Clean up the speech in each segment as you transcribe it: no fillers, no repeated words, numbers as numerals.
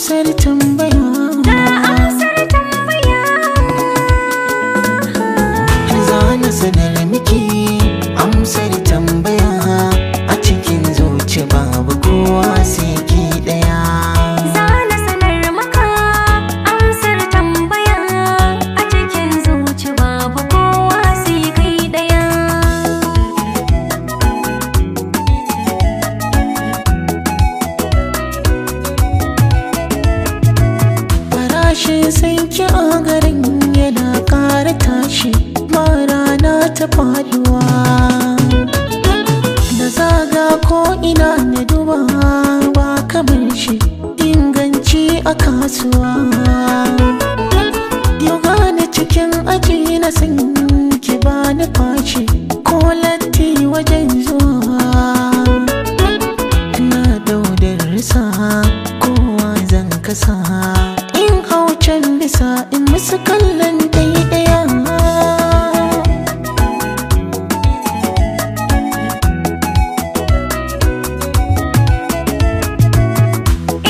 amsar tambaya, ga amsar tambaya. zana sanar miki amsar tambaya. A cikin zuci babu kowa sai ki daya. Zana sanar maka amsar tambaya. A cikin zuci babu kowa sai kai daya. Farashin sanki a garin yana ƙara tashi, ba rana ta faduwa. Da zaga ko ina na duba ba kamar shi, inganci a kasuwa. Yau gane cikin aji na san ki ba ni fashi, ko latti wajen zuwa. Na daudar risa kowa zan kasa, in hau can bisa in musu kallon ɗaya.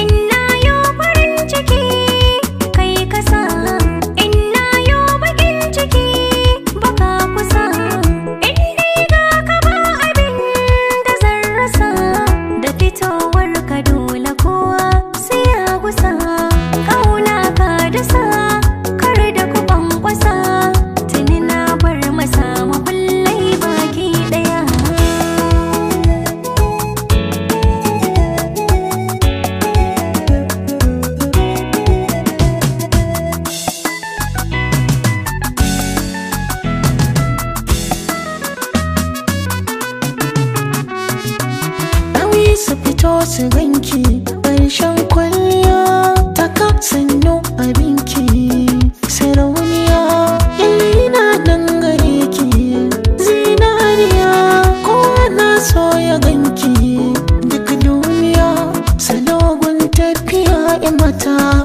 Inna yo farin ciki kai kasa, inna yo bakin ciki baka kusa. In dai ga ka ba abin da zan rasa, da fitowar ka dole kowa sai ya gusa. Kauna ka dasa kar da ku kwankwasa, tuni na bar masa makullai baki daya. Ɗawi su fito su ganki ƙarshen kwalliya, ta sannu abinki sarauniya. Ina dangare ki zinariya, kowa na so ya ganki duk duniya. Salogun tafiya 'yan mata